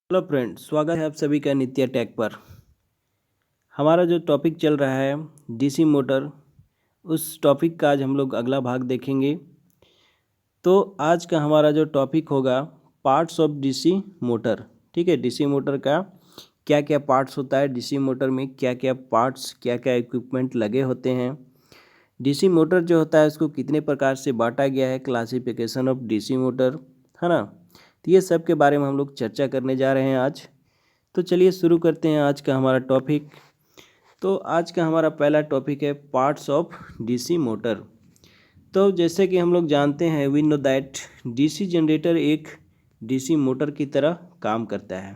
Hello friend, स्वागत है आप सभी का नित्य टेक पर। हमारा जो टॉपिक चल रहा है डीसी मोटर, उस टॉपिक का आज हम लोग अगला भाग देखेंगे। तो आज का हमारा जो टॉपिक होगा पार्ट्स ऑफ डीसी मोटर। ठीक है, डीसी मोटर का क्या क्या पार्ट्स होता है, डीसी मोटर में क्या क्या पार्ट्स, क्या क्या इक्विपमेंट लगे होते हैं, डीसी मोटर जो होता है उसको कितने प्रकार से बांटा गया है, क्लासिफिकेशन ऑफ डीसी मोटर, है ना। तो ये सब के बारे में हम लोग चर्चा करने जा रहे हैं आज। तो चलिए शुरू करते हैं आज का हमारा टॉपिक। तो आज का हमारा पहला टॉपिक है पार्ट्स ऑफ डीसी मोटर। तो जैसे कि हम लोग जानते हैं, we know that DC generator एक डीसी मोटर की तरह काम करता है।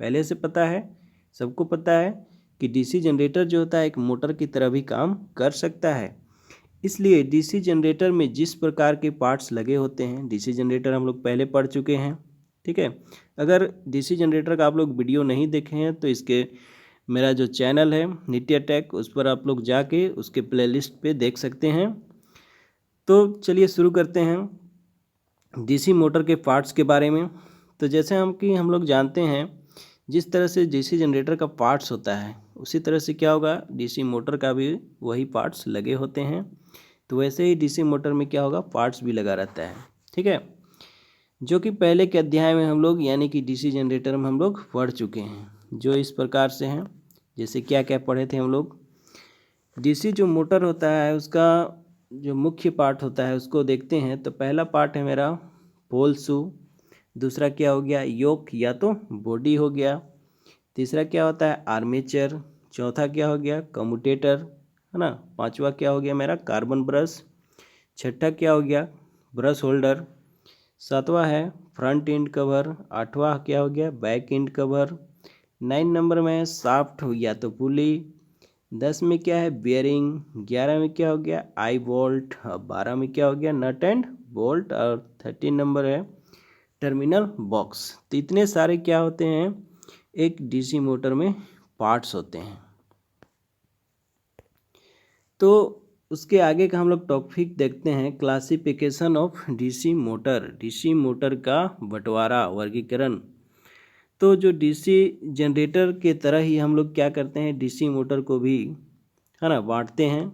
पहले से पता है, सबको पता है कि डीसी जनरेटर जो होता है एक मोटर की तरह भी काम कर सकता है। इसलिए डीसी जनरेटर में जिस प्रकार के पार्ट्स लगे होते हैं, डीसी जनरेटर हम लोग पहले पढ़ चुके हैं। ठीक है, अगर डीसी जनरेटर का आप लोग वीडियो नहीं देखे हैं तो इसके मेरा जो चैनल है नित्य टेक, उस पर आप लोग जाके उसके प्लेलिस्ट पे देख सकते हैं। तो चलिए शुरू करते हैं डीसी मोटर के पार्ट्स के बारे में। तो जैसे हम लोग जानते हैं, जिस तरह से डीसी जनरेटर का पार्ट्स होता है उसी तरह से क्या होगा, डीसी मोटर का भी वही पार्ट्स लगे होते हैं। तो वैसे ही डीसी मोटर में क्या होगा, पार्ट्स भी लगा रहता है। ठीक है, जो कि पहले के अध्याय में हम लोग यानी कि डीसी जनरेटर में हम लोग पढ़ चुके हैं, जो इस प्रकार से हैं। जैसे क्या क्या पढ़े थे हम लोग, डीसी जो मोटर होता है उसका जो मुख्य पार्ट होता है उसको देखते हैं। तो पहला पार्ट है मेरा पोल शू, दूसरा क्या हो गया, योक या तो बॉडी हो गया, तीसरा क्या होता है आर्मेचर, चौथा क्या हो गया कम्यूटेटर, है ना, पांचवा क्या हो गया मेरा कार्बन ब्रश, छठा क्या हो गया ब्रश होल्डर, सातवां है फ्रंट एंड कवर, आठवां क्या हो गया बैक एंड कवर, 9 नंबर में शाफ्ट या तो पुली, 10 में क्या है बेयरिंग, 11 में क्या हो गया आई बोल्ट, और 12 में क्या हो गया नट एंड बोल्ट, और 13 नंबर है टर्मिनल बॉक्स। तो इतने सारे क्या होते हैं एक डीसी मोटर में पार्ट्स होते हैं। तो उसके आगे का हम लोग टॉपिक देखते हैं classification of DC motor, DC motor का बंटवारा, वर्गीकरण। तो जो डीसी जनरेटर के तरह ही हम लोग क्या करते हैं, डीसी मोटर को भी, है ना, बांटते हैं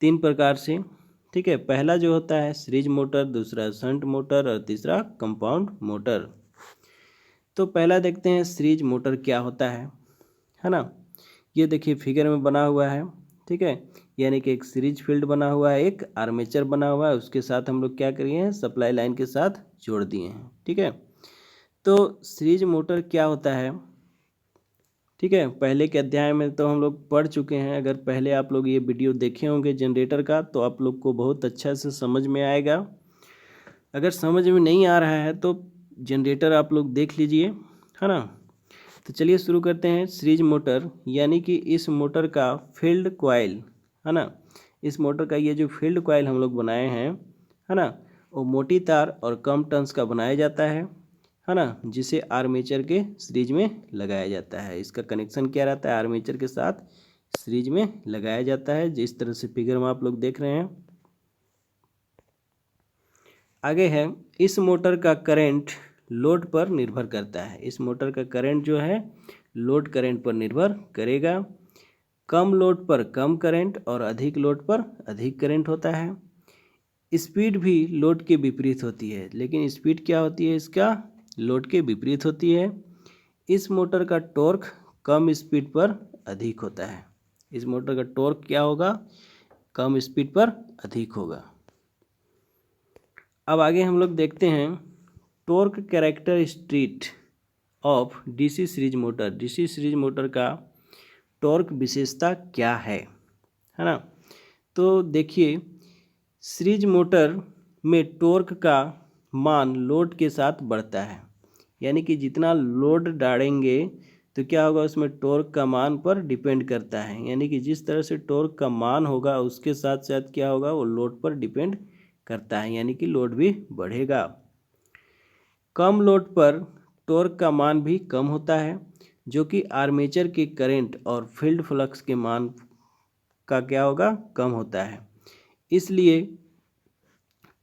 3 प्रकार से। ठीक है, पहला जो होता है सीरीज मोटर, दूसरा शंट मोटर, और तीसरा कंपाउंड मोटर। तो पहला देखते हैं सीरीज मोटर क्या होता है ना। ये देखिए फिगर में बना हुआ है। ठीक है, यानी कि एक सीरीज फील्ड बना हुआ है, एक आर्मेचर बना हुआ है, उसके साथ हम लोग क्या करिए हैं सप्लाई लाइन के साथ जोड़ दिए हैं। ठीक है, तो सीरीज मोटर क्या होता है, ठीक है, पहले के अध्याय में तो हम लोग पढ़ चुके हैं। अगर पहले आप लोग ये वीडियो देखे होंगे जनरेटर का तो आप लोग को बहुत अच्छा से समझ में आएगा। अगर समझ में नहीं आ रहा है तो जनरेटर आप लोग देख लीजिए, है ना। तो चलिए शुरू करते हैं सीरीज मोटर, यानी कि इस मोटर का फील्ड कॉइल, है ना, इस मोटर का ये जो फील्ड कॉइल हम लोग बनाए हैं, है ना, वो मोटी तार और कम टर्न्स का बनाया जाता है ना, जिसे आर्मेचर के सीरीज में लगाया जाता है। इसका कनेक्शन क्या रहता है, आर्मेचर के साथ सीरीज में लगाया जाता है, जिस तरह से फिगर में आप लोग देख रहे हैं। आगे है इस मोटर का करंट लोड पर निर्भर करता है, इस मोटर का करंट जो है लोड करंट पर निर्भर करेगा। कम लोड पर कम करंट और अधिक लोड पर अधिक करंट होता है। स्पीड भी लोड के विपरीत होती है, लेकिन स्पीड क्या होती है इसका, लोड के विपरीत होती है। इस मोटर का टॉर्क कम स्पीड पर अधिक होता है, इस मोटर का टॉर्क क्या होगा, कम स्पीड पर अधिक होगा। अब आगे हम लोग देखते हैं torque characteristic of DC series motor, DC series motor का टॉर्क विशेषता क्या है ना। तो देखिए सीरीज मोटर में टॉर्क का मान लोड के साथ बढ़ता है, यानी कि जितना लोड डालेंगे तो क्या होगा उसमें टॉर्क का मान पर डिपेंड करता है, यानी कि जिस तरह से टॉर्क का मान होगा उसके साथ साथ क्या होगा वो लोड पर डिपेंड करता है, यानी कि लोड भी बढ़ेगा। कम लोड पर टॉर्क का मान भी कम होता है, जो कि आर्मेचर के करंट और फील्ड फ्लक्स के मान का क्या होगा, कम होता है। इसलिए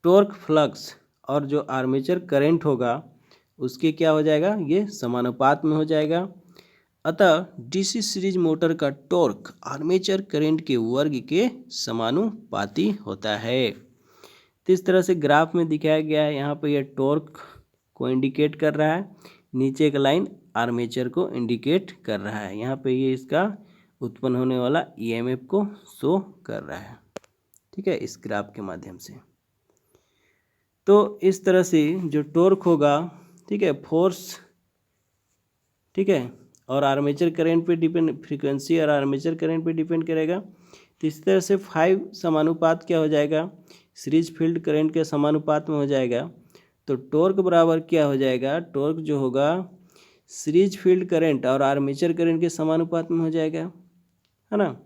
टॉर्क फ्लक्स और जो आर्मेचर करंट होगा उसके क्या हो जाएगा, ये समानुपात में हो जाएगा। अतः डीसी सीरीज मोटर का टॉर्क आर्मेचर करंट के वर्ग के समानुपाती होता है। तो इस तरह से ग्राफ में दिखाया गया है। यहाँ पर यह टॉर्क को इंडिकेट कर रहा है, नीचे एक लाइन आर्मेचर को इंडिकेट कर रहा है। यहाँ पे ये इसका उत्पन्न होने वाला ईएमएफ को शो कर रहा है, ठीक है, इस ग्राफ के माध्यम से। तो इस तरह से जो टॉर्क होगा, ठीक है, फोर्स, ठीक है, और आर्मेचर करंट पे डिपेंड, फ्रीक्वेंसी और आर्मेचर करंट पे डिपेंड करेगा। तो इस तरह से 5 समानुपात क्या हो जाएगा, सीरीज फील्ड करंट के समानुपात में हो जाएगा। तो टॉर्क बराबर क्या हो जाएगा, टॉर्क जो होगा सीरीज फील्ड करंट और आर्मेचर करंट के समानुपात में हो जाएगा, है ना।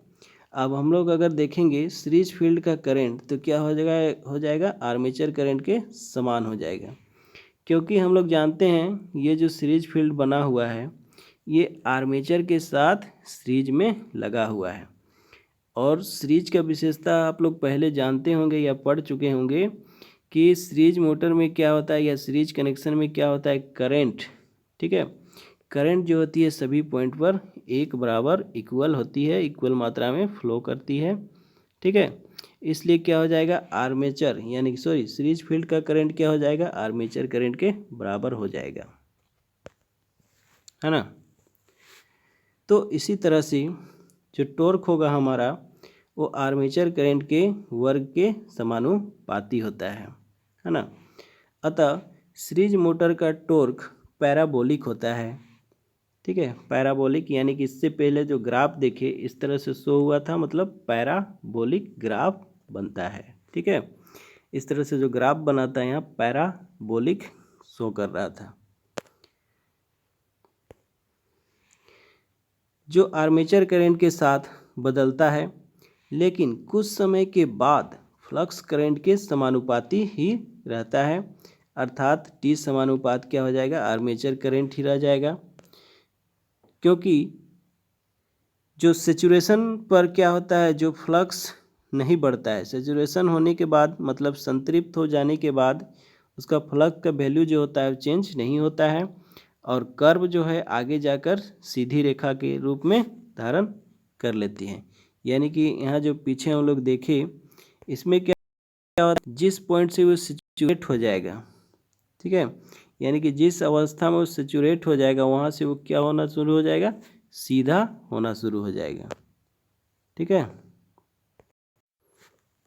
अब हम लोग अगर देखेंगे सीरीज फील्ड का करंट तो क्या हो जाएगा आर्मेचर करंट के समान हो जाएगा, क्योंकि हम लोग जानते हैं ये जो सीरीज फील्ड बना हुआ है ये आर्मेचर के साथ सीरीज में लगा हुआ है। और सीरीज का विशेषता आप लोग पहले जानते होंगे या पढ़ चुके होंगे कि सीरीज मोटर में क्या होता है या सीरीज कनेक्शन में क्या होता है, करंट, ठीक है, करंट जो होती है सभी पॉइंट पर एक बराबर इक्वल होती है, इक्वल मात्रा में फ्लो करती है, ठीक है। इसलिए क्या हो जाएगा आर्मेचर यानी कि सीरीज फील्ड का करंट क्या हो जाएगा आर्मेचर करंट के बराबर हो जाएगा, है ना। तो इसी तरह से जो टॉर्क होगा हमारा वो आर्मेचर करंट के वर्ग के समानुपाती होता है ना। अतः सीरीज मोटर का टॉर्क पैराबोलिक होता है, ठीक है, पैराबोलिक यानी कि इससे पहले जो ग्राफ देखे इस तरह से शो हुआ था, मतलब पैराबोलिक ग्राफ बनता है, ठीक है। इस तरह से जो ग्राफ बनाता है यहाँ पैराबोलिक शो कर रहा था। जो आर्मेचर करंट के साथ बदलता है लेकिन कुछ समय के बाद फ्लक्स करंट के समानुपाती ही रहता है, अर्थात टी समानुपात क्या हो जाएगा आर्मेचर करंट ही रह जाएगा। क्योंकि जो सेचुरेशन पर क्या होता है, जो फ्लक्स नहीं बढ़ता है, सेचुरेशन होने के बाद मतलब संतृप्त हो जाने के बाद उसका फ्लक्स का वैल्यू जो होता है चेंज नहीं होता है, और कर्व जो है आगे जाकर सीधी रेखा के रूप में धारण कर लेती है। यानी कि यहाँ जो पीछे हम लोग देखें इसमें क्या होता है, जिस पॉइंट से वो सेचुरेट हो जाएगा, ठीक है, यानी कि जिस अवस्था में वो सेचुरेट हो जाएगा वहाँ से वो क्या होना शुरू हो जाएगा, सीधा होना शुरू हो जाएगा, ठीक है।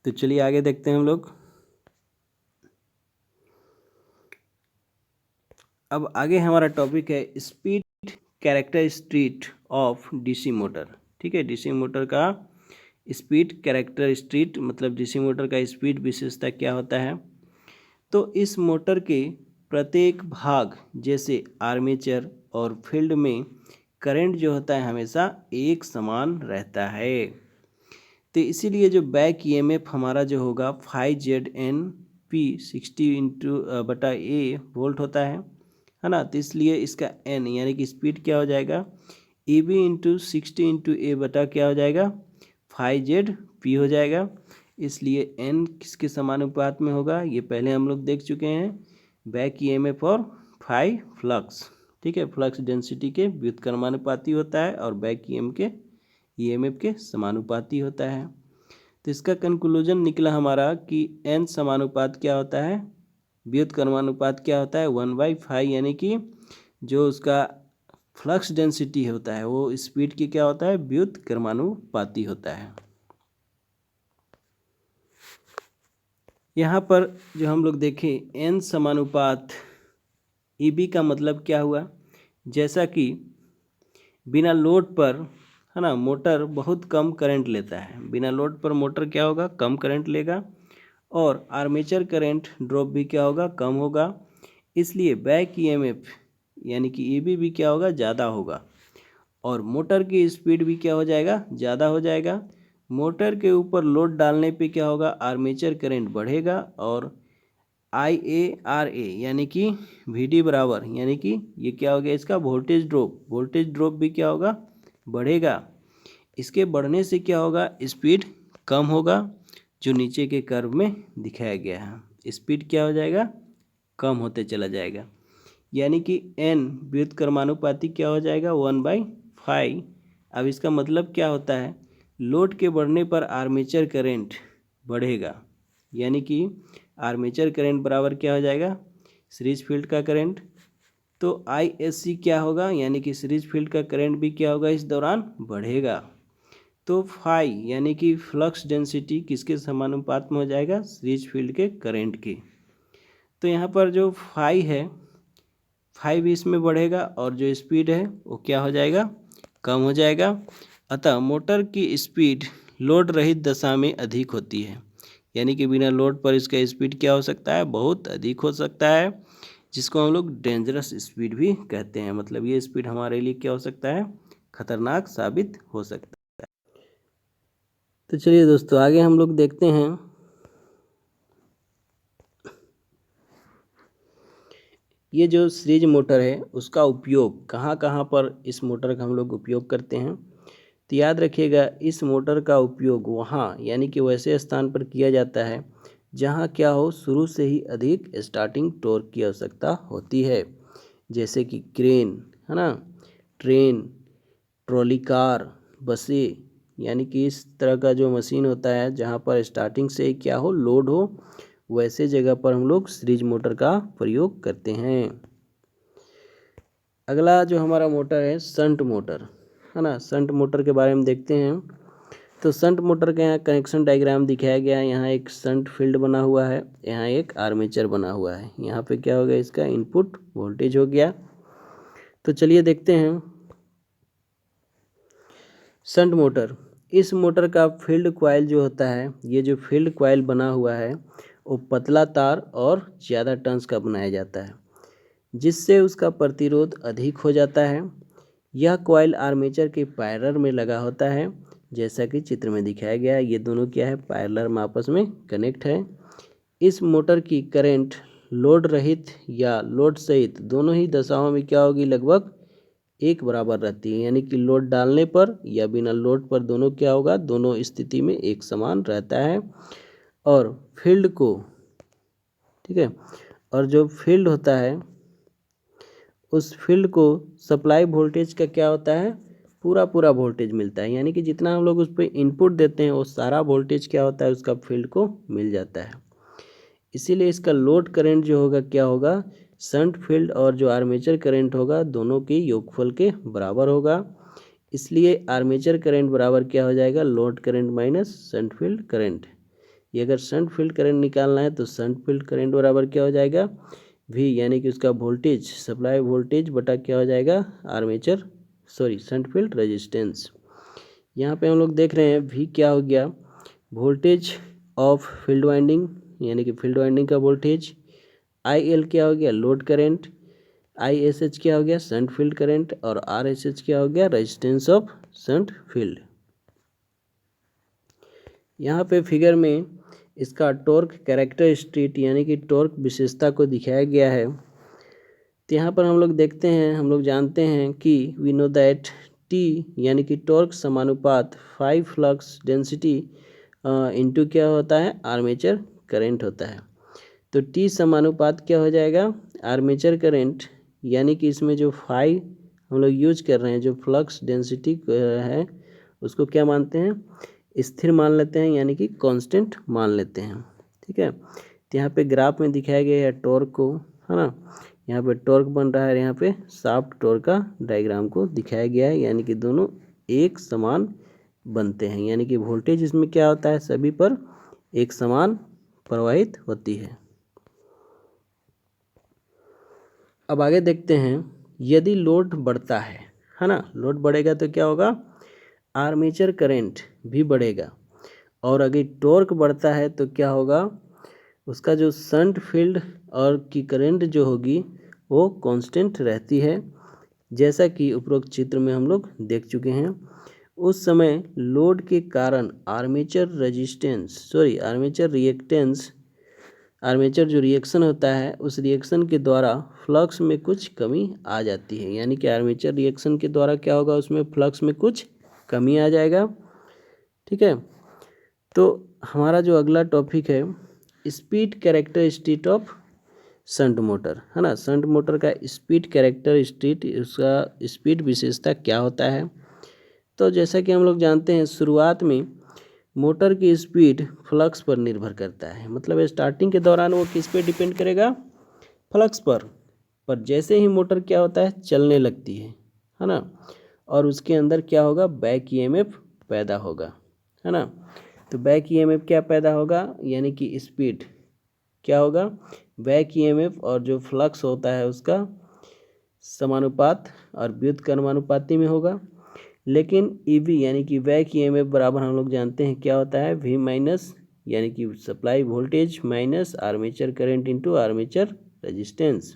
तो चलिए आगे देखते हैं हम लोग। अब आगे हमारा टॉपिक है speed characteristic of DC motor, ठीक है। डीसी मोटर का स्पीड कैरेक्टरिस्टिक मतलब डीसी मोटर का स्पीड विशेषता क्या होता है। तो इस मोटर के प्रत्येक भाग जैसे आर्मेचर और फील्ड में करंट जो होता है हमेशा एक समान रहता है। तो इसीलिए जो बैक ईएमएफ हमारा जो होगा 5ZNP 60/A वोल्ट होता है ना। तो इसलिए इसका एन यानी कि स्पीड क्या हो जाएगा EB × 60 × A बटा क्या हो जाएगा 5ZP हो जाएगा। इसलिए एन किसके समानुपात में होगा ये पहले हम लोग देख चुके हैं, बैक ईएमएफ और फाई फ्लक्स, ठीक है, फ्लक्स डेंसिटी के व्युत्क्रमानुपाती होता है और बैक ईएमएफ के समानुपाती होता है। तो इसका कंक्लूजन निकला हमारा कि एन समानुपात क्या होता है, व्युत्क्रमानुपात क्या होता है 1/5, यानी कि जो उसका फ्लक्स डेंसिटी होता है वो स्पीड की क्या होता है व्युत्क्रमानुपाती होता है। यहाँ पर जो हम लोग देखें एन समानुपात EB का मतलब क्या हुआ, जैसा कि बिना लोड पर है ना मोटर बहुत कम करंट लेता है, बिना लोड पर मोटर क्या होगा कम करंट लेगा और आर्मेचर करंट ड्रॉप भी क्या होगा कम होगा। इसलिए बैक ईएमएफ यानी कि EB भी क्या होगा ज़्यादा होगा और मोटर की स्पीड भी क्या हो जाएगा ज़्यादा हो जाएगा। मोटर के ऊपर लोड डालने पे क्या होगा आर्मेचर करंट बढ़ेगा और IARA यानी कि VD बराबर यानी कि ये क्या हो गया इसका वोल्टेज ड्रॉप भी क्या होगा बढ़ेगा। इसके बढ़ने से क्या होगा स्पीड कम होगा, जो नीचे के कर्व में दिखाया गया है स्पीड क्या हो जाएगा कम होते चला जाएगा। यानी कि n व्युत्क्रमानुपाती क्या हो जाएगा 1/5। अब इसका मतलब क्या होता है, लोड के बढ़ने पर आर्मेचर करंट बढ़ेगा, यानी कि आर्मेचर करंट बराबर क्या हो जाएगा सीरीज फील्ड का करंट। तो ISC क्या होगा, यानी कि सीरीज फील्ड का करंट भी क्या होगा इस दौरान बढ़ेगा। तो फाई यानी कि फ्लक्स डेंसिटी किसके समानुपात में हो जाएगा, सीरीज फील्ड के करंट के। तो यहाँ पर जो फाई है, फाई भी इसमें बढ़ेगा और जो स्पीड है वो क्या हो जाएगा, कम हो जाएगा। अतः मोटर की स्पीड लोड रहित दशा में अधिक होती है, यानी कि बिना लोड पर इसका स्पीड क्या हो सकता है, बहुत अधिक हो सकता है, जिसको हम लोग डेंजरस स्पीड भी कहते हैं। मतलब ये स्पीड हमारे लिए क्या हो सकता है, खतरनाक साबित हो सकता है। तो चलिए दोस्तों आगे हम लोग देखते हैं ये जो सीरीज मोटर है उसका उपयोग कहाँ कहाँ पर इस मोटर का हम लोग उपयोग करते हैं। तो याद रखिएगा इस मोटर का उपयोग वहाँ यानी कि वैसे स्थान पर किया जाता है जहाँ क्या हो, शुरू से ही अधिक स्टार्टिंग टॉर्क की आवश्यकता होती है, जैसे कि क्रेन है ना, ट्रेन, ट्रॉली कार, बसें, यानी कि इस तरह का जो मशीन होता है जहाँ पर स्टार्टिंग से क्या हो, लोड हो, वैसे जगह पर हम लोग सीरीज मोटर का प्रयोग करते हैं। अगला जो हमारा मोटर है शंट मोटर है ना, शंट मोटर के बारे में देखते हैं। तो शंट मोटर का यहाँ कनेक्शन डायग्राम दिखाया गया है। यहाँ एक शंट फील्ड बना हुआ है, यहाँ एक आर्मेचर बना हुआ है। यहाँ पे क्या हो गया, इसका इनपुट वोल्टेज हो गया। तो चलिए देखते हैं शंट मोटर। इस मोटर का फील्ड कॉइल जो होता है, ये जो फील्ड कॉइल बना हुआ है वो पतला तार और ज़्यादा टर्न्स का बनाया जाता है, जिससे उसका प्रतिरोध अधिक हो जाता है। यह कॉइल आर्मेचर के पैरेलल में लगा होता है, जैसा कि चित्र में दिखाया गया है। ये दोनों क्या है, पैरेलल में आपस में कनेक्ट है। इस मोटर की करंट लोड रहित या लोड सहित दोनों ही दशाओं में क्या होगी, लगभग एक बराबर रहती है, यानी कि लोड डालने पर या बिना लोड पर दोनों क्या होगा, दोनों स्थिति में एक समान रहता है। और फील्ड को, ठीक है, और जो फील्ड होता है उस फील्ड को सप्लाई वोल्टेज का क्या होता है, पूरा पूरा वोल्टेज मिलता है, यानी कि जितना हम लोग उस पर इनपुट देते हैं वो सारा वोल्टेज क्या होता है, उसका फील्ड को मिल जाता है। इसीलिए इसका लोड करंट जो होगा क्या होगा, शंट फील्ड और जो आर्मेचर करंट होगा दोनों के योगफल के बराबर होगा। इसलिए आर्मेचर करंट बराबर क्या हो जाएगा, load current minus shunt field current. ये अगर शंट फील्ड करंट निकालना है तो शंट फील्ड करंट बराबर क्या हो जाएगा, V, यानी कि उसका वोल्टेज, सप्लाई वोल्टेज बटा क्या हो जाएगा, आर्मेचर शंट फील्ड रेजिस्टेंस। यहाँ पे हम लोग देख रहे हैं V क्या हो गया, वोल्टेज ऑफ फील्ड वाइंडिंग, यानी कि फील्ड वाइंडिंग का वोल्टेज। IL क्या हो गया, लोड करंट। ISH क्या हो गया, शंट फील्ड करंट। और RSH क्या हो गया, रेजिस्टेंस ऑफ शंट फील्ड। यहाँ पे फिगर में इसका टॉर्क कैरेक्टरिस्टिक यानी कि टॉर्क विशेषता को दिखाया गया है। तो यहाँ पर हम लोग देखते हैं, हम लोग जानते हैं कि वी नो दैट T यानी कि टॉर्क समानुपात 5 फ्लक्स डेंसिटी इनटू क्या होता है, आर्मेचर करंट होता है। तो T समानुपात क्या हो जाएगा, आर्मेचर करंट, यानी कि इसमें जो 5 हम लोग यूज कर रहे हैं, जो फ्लक्स डेंसिटी है उसको क्या मानते हैं, स्थिर मान लेते हैं, यानी कि कांस्टेंट मान लेते हैं। ठीक है, तो यहाँ पे ग्राफ में दिखाया गया है टॉर्क को, है ना, यहाँ पे टॉर्क बन रहा है, यहाँ पे शाफ्ट टॉर्क का डायग्राम को दिखाया गया है, यानी कि दोनों एक समान बनते हैं, यानी कि वोल्टेज इसमें क्या होता है, सभी पर एक समान प्रवाहित होती है। अब आगे देखते हैं, यदि लोड बढ़ता है ना, लोड बढ़ेगा तो क्या होगा, आर्मेचर करंट भी बढ़ेगा। और अगर टॉर्क बढ़ता है तो क्या होगा, उसका जो शंट फील्ड और की करंट जो होगी वो कांस्टेंट रहती है, जैसा कि उपरोक्त चित्र में हम लोग देख चुके हैं। उस समय लोड के कारण आर्मेचर रिएक्टेंस, आर्मेचर जो रिएक्शन होता है उस रिएक्शन के द्वारा फ्लक्स में कुछ कमी आ जाती है, यानी कि आर्मेचर रिएक्शन के द्वारा क्या होगा, उसमें फ्लक्स में कुछ कमी आ जाएगा। ठीक है, तो हमारा जो अगला टॉपिक है, speed characteristic of shunt motor, है ना। शंट मोटर का स्पीड कैरेक्टरिस्टिक, उसका स्पीड विशेषता क्या होता है। तो जैसा कि हम लोग जानते हैं, शुरुआत में मोटर की स्पीड फ्लक्स पर निर्भर करता है। मतलब स्टार्टिंग के दौरान वो किस पे डिपेंड करेगा, फ्लक्स पर जैसे ही मोटर क्या होता है, चलने लगती है ना, और उसके अंदर क्या होगा, बैक ईएमएफ पैदा होगा, है ना। तो बैक ईएमएफ क्या पैदा होगा, यानी कि स्पीड क्या होगा, बैक ईएमएफ और जो फ्लक्स होता है उसका समानुपात और व्युत्क्रमानुपाती में होगा। लेकिन ईवी यानी कि बैक ईएमएफ बराबर हम लोग जानते हैं क्या होता है, V माइनस यानी कि supply voltage minus armature current into armature resistance.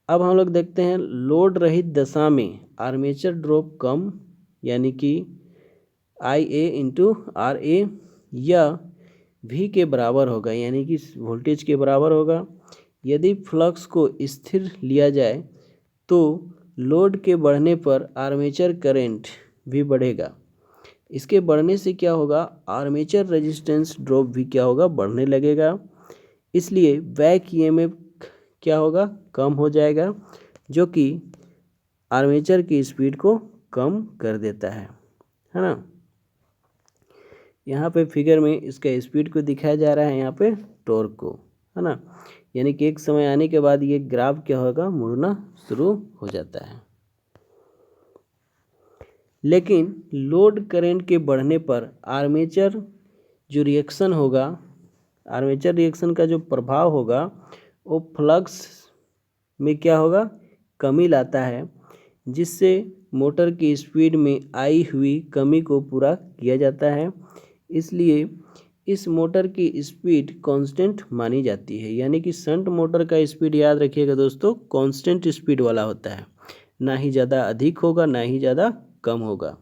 अब हम लोग देखते हैं लोड रहित दशा में आर्मेचर ड्रॉप कम यानी कि IA इंटू RA या V के बराबर होगा, यानी कि वोल्टेज के बराबर होगा। यदि फ्लक्स को स्थिर लिया जाए तो लोड के बढ़ने पर आर्मेचर करंट भी बढ़ेगा। इसके बढ़ने से क्या होगा, आर्मेचर रेजिस्टेंस ड्रॉप भी क्या होगा, बढ़ने लगेगा। इसलिए बैक ईएमएफ क्या होगा, कम हो जाएगा, जो कि आर्मेचर की स्पीड को कम कर देता है ना। यहाँ पे फिगर में इसका स्पीड को दिखाया जा रहा है, यहाँ पे टॉर्क को, है ना। यानी कि एक समय आने के बाद ये ग्राफ क्या होगा, मुड़ना शुरू हो जाता है। लेकिन लोड करंट के बढ़ने पर आर्मेचर जो रिएक्शन होगा, आर्मेचर रिएक्शन का जो प्रभाव होगा वो फ्लक्स में क्या होगा, कमी लाता है, जिससे मोटर की स्पीड में आई हुई कमी को पूरा किया जाता है। इसलिए इस मोटर की स्पीड कांस्टेंट मानी जाती है। यानी कि शंट मोटर का स्पीड याद रखिएगा दोस्तों, कांस्टेंट स्पीड वाला होता है, ना ही ज़्यादा अधिक होगा ना ही ज़्यादा कम होगा।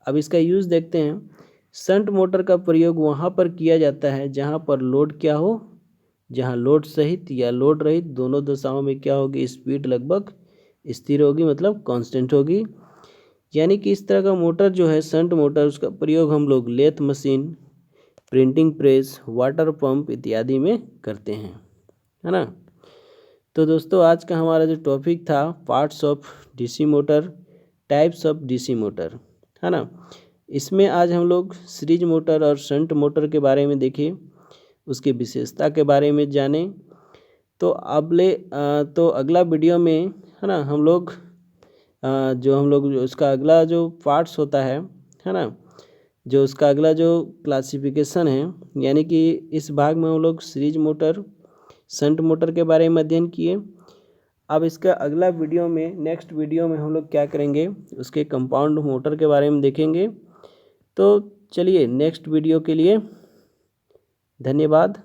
अब इसका यूज़ देखते हैं। शंट मोटर का प्रयोग वहाँ पर किया जाता है जहाँ पर लोड क्या हो, जहाँ लोड सहित या लोड रहित दोनों दशाओं में क्या होगी, स्पीड लगभग स्थिर होगी, मतलब कांस्टेंट होगी। यानी कि इस तरह का मोटर जो है शंट मोटर, उसका प्रयोग हम लोग lathe machine, printing press, water pump इत्यादि में करते हैं, है ना। तो दोस्तों आज का हमारा जो टॉपिक था, parts of DC motor, types of DC motor, है ना। इसमें आज हम लोग सीरीज मोटर और शंट मोटर के बारे में देखे, उसकी विशेषता के बारे में जाने। तो तो अगला वीडियो में, है ना, हम लोग उसका अगला जो पार्ट्स होता है ना, जो उसका अगला जो क्लासिफिकेशन है, यानी कि इस भाग में हम लोग सीरीज मोटर, शंट मोटर के बारे में अध्ययन किए। अब इसका अगला वीडियो में, नेक्स्ट वीडियो में हम लोग क्या करेंगे, उसके कंपाउंड मोटर के बारे में देखेंगे। तो चलिए नेक्स्ट वीडियो के लिए धन्यवाद।